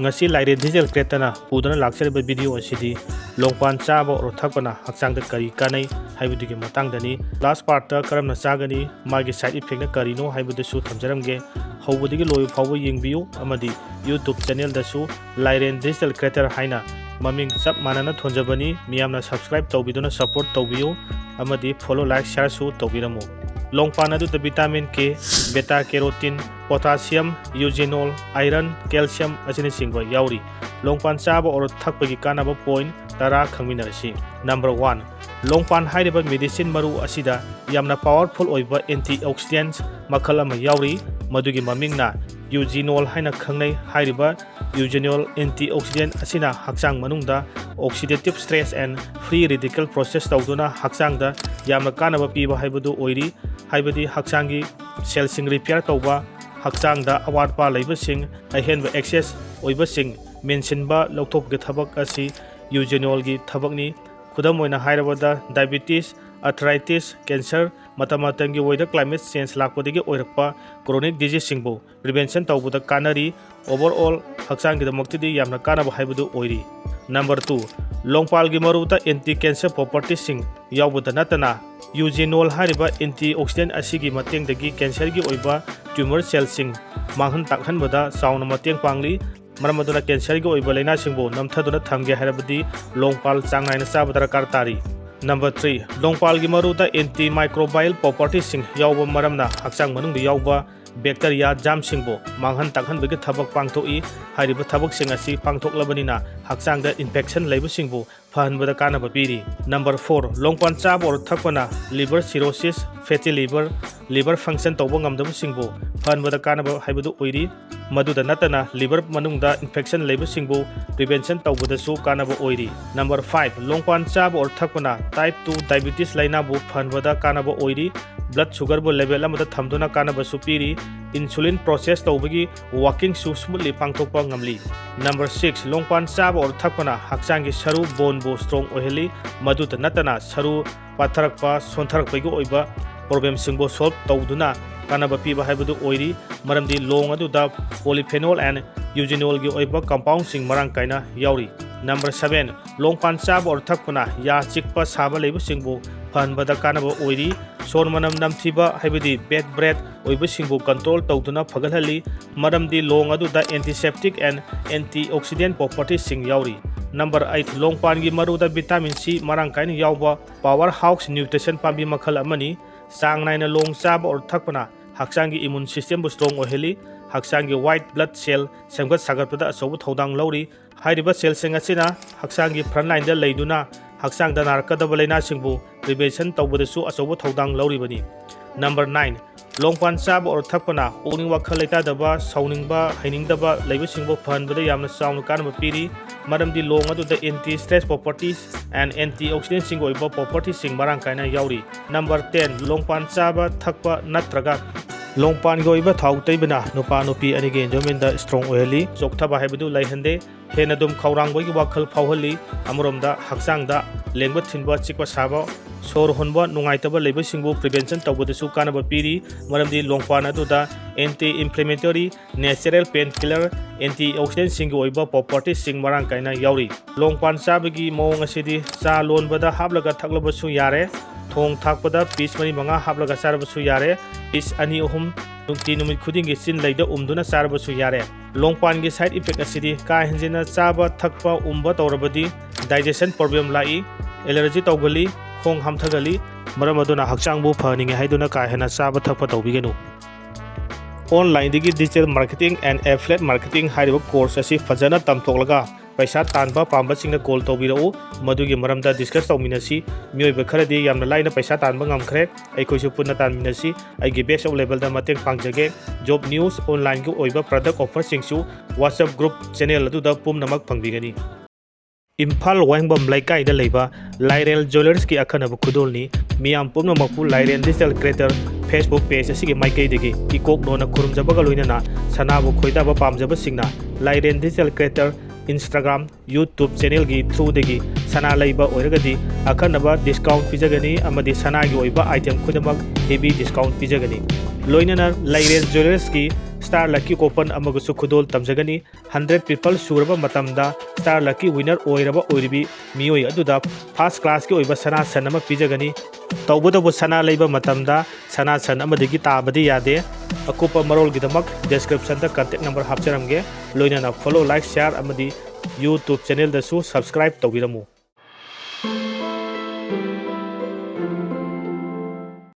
ngasi LEIREN digital creator pudana lakchariba video asidi longpan chaba or thakpana hakchang da kari kanai haibudigi matangdani last part ta karamna chagani magi side effect na karino haibudu su thamjaramge hawbudigi loyu phawba yengbiyu amadi YouTube channel da su LEIREN digital creator haina maming chap manana thonjabani miyamna subscribe tawbiduna support tawbiyu amadi follow like share su tawbiramu longpan adu da vitamin K beta carotene potassium eugenol iron calcium asini singba yauri longpan chaba or thakpagi kanaba point tara khangminashi number 1 longpan hairiba medicine maru asida yamna powerful oiba antioxidants makhal ama yauri madugi mamingna eugenol haina khangnai hairiba eugenol antioxidant asina hakchang manungda oxidative stress and free radical process tawduna hakchang da yamna kanaba piba haibudu oiri haibadi hakchangi cell sing repair tawba hakchangda awatpa leibasing ahenba excess oibasing mentionba lokthopge thabak asi eugenol gi thabakni khudam oina hairabada diabetes arthritis cancer matamatangi weather climate change lakpodigi oirakpa chronic disease singbo prevention tawbuda kanari overall hakchangi damoktidi yamna kanaba haibadu oiri number 2 longpal gi maruta anti cancer properties sing yawbuda natana eugenol hariba antioxidant asigi mateng dagi cancer gi oiba tumor cell sing manghan takhan bada sauna mateng pangli maramaduna cancer gi oiba leina singbo namthaduna thamge harabadi longpal changnaina sabadara kartari number 3 longpal gi maruta antimicrobial properties sing yawba maramna hakchang manung gi yawba bacteria jam singbo manghan takhan bagi thabak pangthoi hariba thabak sing asi pangthok labanina hakchang da infection leibu singbo phanbada kanaba piri number 4 longpan chab or thakpana liver cirrhosis fatty liver function tawba ngamdabu singbo phanbada kanaba haibadu oiri maduda natana liver manungda infection leibu singbo prevention tawbada su kanaba oiri number 5 longpan chab or thakpana type 2 diabetes laina bu phanbada kanaba oiri blood sugar bu level amada thamduna kanaba su piri insulin process tawbagi working su smoothly pangthokpa ngamli number 6 longpan chab or thakpana hakchangi saru bone bu strong oheli maduda natana saru patharakpa sontharakpagi oiba problem singbo solve tawduna kanaba piba haibadu oiri maramdi long aduda polyphenol and eugenol gi oiba compound sing marang kaina yauri number 7 longpan chab or thakpana ya chikpa saba leibu singbo phanbada kanaba oiri son manam namthiba haibadi bad breath oiba singbo control tawduna phagalhali maramdi long aduda antiseptic and antioxidant properties sing yauri number 8 longpan gi maruda vitamin C marang kaina yawba powerhouse nutrition pambi makhal amani sang naina long chab or thakpana hakchangi immune system bu strong oheli hakchangi white blood cell semgat sagatpada asobu thodang lauri hairiba cell sing asina hakchangi front line da leiduna hakchang da narkadaba leina singbu prevention tawbadasu asobu thodang lauri bani number 9 longpan chab or thakpana oning wakhal leita daba sauningba hainingdaba leiba singbo phanbada yamna saunu kanaba piri maramdi long adu the anti stress properties and antioxidant sing oiba properties sing marang kaina yauri number 10 longpan chaba thakpa natraga longpan go iba thau teibana nupa nupi anige enjoyment da strong oili chokthaba haibadu laihande hena dum khawrang boi gi wakhal phawhali amromda hakchang da lengba thinba chikpa saba sor honba nungaitaba leiba singbu prevention tawbadasu kanaba piri maramdi longpan adu da anti inflammatory natural pain killer antioxidant sing oiba properties sing marang kaina yauri longpan sabagi mawng asidi cha lonbada hablaga thaklabasu yare thong thakpada piece mani manga hablaga sarbasu yare piece ani ohum nungti numit khudingi chin leida umduna sarbasu yare longpan gi side effect asidi ka henjena chaba thakpa umba tawrabadi digestion problem lai allergy tawgali khong hamthagali maramaduna hakchangbu phaninge haiduna ka hena chaba thakpa tawbigenu online digi digital marketing and affiliate marketing hairiba course asi fajana tamthoklaga paisa tanba pamba singna call tawbirau madugi maramda discuss tawminasi mioiba kharadi yamna laina paisa tanba ngamkhre aikoisu punna tanminasi aigi best of level da mateng pangjage job news online gi oiba product offer singsu WhatsApp group channel adu da pum namak pangbigani IMPHAL WAHENGBAM LEIKAI da leiba LEIREN jewelers ki akhanaba khudolni miyam pumna makpu LEIREN digital creator Facebook page asigi maikai degi ikok nona khurumjabaga loinana sanabu khoidaba pamjaba singna LEIREN digital creator Instagram YouTube channel gi through degi sana leiba oiragadi akhanaba discount pijagani amadi sana gi oiba item khudamak heavy discount pijagani loinana LEIREN jewelers ki Star Lucky Coupon amagasu khudol tamjagani 100 people suraba matamda Star Lucky winner oiraba oiribi mioi aduda first class ki oiba sana sanama pijagani tawbodabu sana leiba matamda sana san amadigi tabadi yade akupa marol gidamak description da contact number hapcharamge loina na follow like share amadi YouTube channel da su subscribe tawbiramu